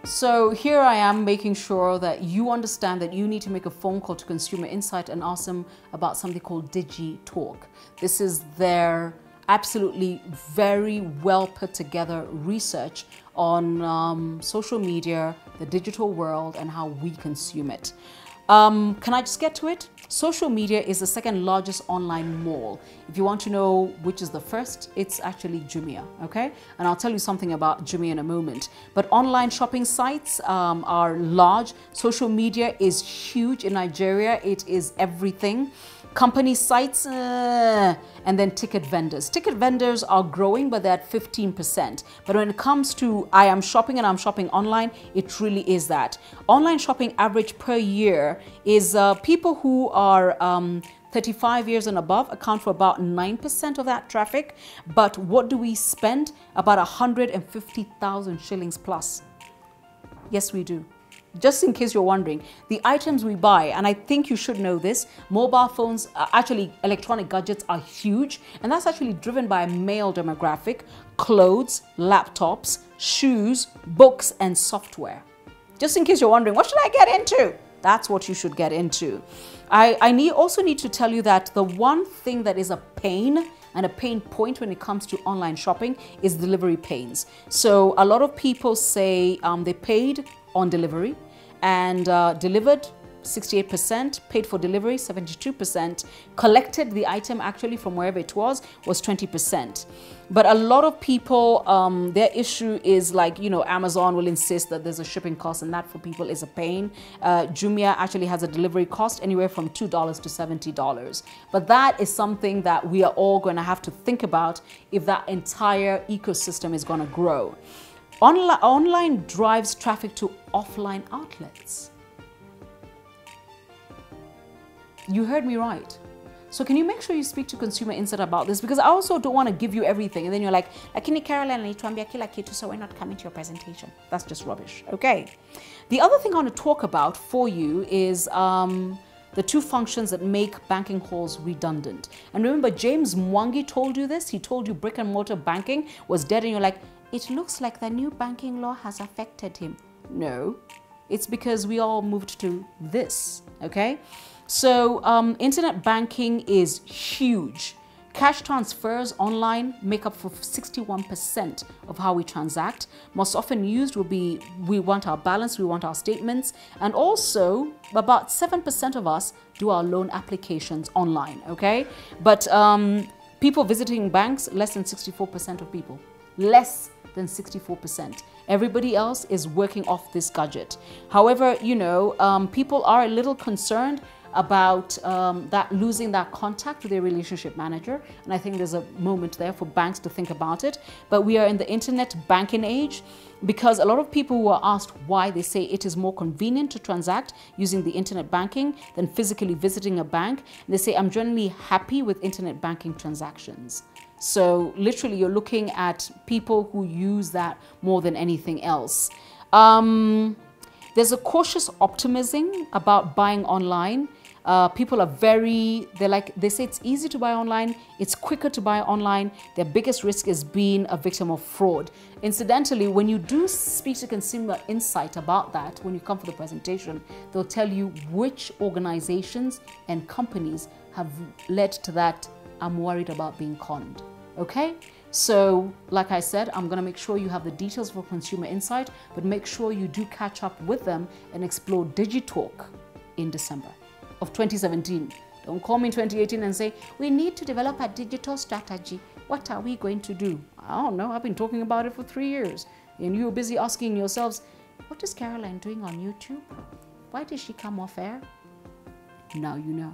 So here I am making sure that you understand that you need to make a phone call to Consumer Insight and ask them about something called Digitalk. This is their absolutely very well put together research on social media, the digital world, and how we consume it. Can I just get to it? Social media is the second largest online mall. If you want to know which is the first, it's actually Jumia, okay? And I'll tell you something about Jumia in a moment. But online shopping sites are large. Social media is huge in Nigeria. It is everything. Company sites, and then ticket vendors. Ticket vendors are growing, but they're at 15%. But when it comes to I am shopping and I'm shopping online, it really is that. Online shopping average per year is people who are 35 years and above account for about 9% of that traffic. But what do we spend? About 150,000 shillings plus. Yes, we do. Just in case you're wondering, the items we buy, and I think you should know this, mobile phones, actually electronic gadgets are huge, and that's actually driven by a male demographic, clothes, laptops, shoes, books, and software. Just in case you're wondering, what should I get into? That's what you should get into. I also need to tell you that the one thing that is a pain and a pain point when it comes to online shopping is delivery pains. So a lot of people say they paid on delivery and delivered 68%, paid for delivery 72%, collected the item actually from wherever it was 20%. But a lot of people, their issue is like, you know, Amazon will insist that there's a shipping cost, and that for people is a pain. Jumia actually has a delivery cost anywhere from $2 to $70. But that is something that we are all going to have to think about if that entire ecosystem is going to grow. Online drives traffic to offline outlets. You heard me right. So can you make sure you speak to Consumer Insight about this? Because I also don't want to give you everything and then you're like, Lakini Caroline, so we're not coming to your presentation. That's just rubbish. Okay. The other thing I want to talk about for you is the two functions that make banking halls redundant. And remember, James Mwangi told you this. He told you brick and mortar banking was dead, and you're like, it looks like the new banking law has affected him. No, it's because we all moved to this, okay? So internet banking is huge. Cash transfers online make up for 61% of how we transact. Most often used will be, we want our balance, we want our statements, and also about 7% of us do our loan applications online, okay? But people visiting banks, less than 64% of people. Less than 64%. Everybody else is working off this gadget. However, you know, people are a little concerned about that losing that contact with their relationship manager. And I think there's a moment there for banks to think about it. But we are in the internet banking age, because a lot of people who are asked why, they say it is more convenient to transact using the internet banking than physically visiting a bank. And they say, I'm generally happy with internet banking transactions. So literally you're looking at people who use that more than anything else. There's a cautious optimism about buying online. People are they say it's easy to buy online, it's quicker to buy online. Their biggest risk is being a victim of fraud. Incidentally, when you do speak to Consumer Insight about that, when you come for the presentation, they'll tell you which organizations and companies have led to that I'm worried about being conned. Okay? So, like I said, I'm going to make sure you have the details for Consumer Insight, but make sure you do catch up with them and explore Digitalk in December of 2017. Don't call me in 2018 and say, we need to develop a digital strategy. What are we going to do? I don't know. I've been talking about it for 3 years. And you're busy asking yourselves, what is Caroline doing on YouTube? Why did she come off air? Now you know.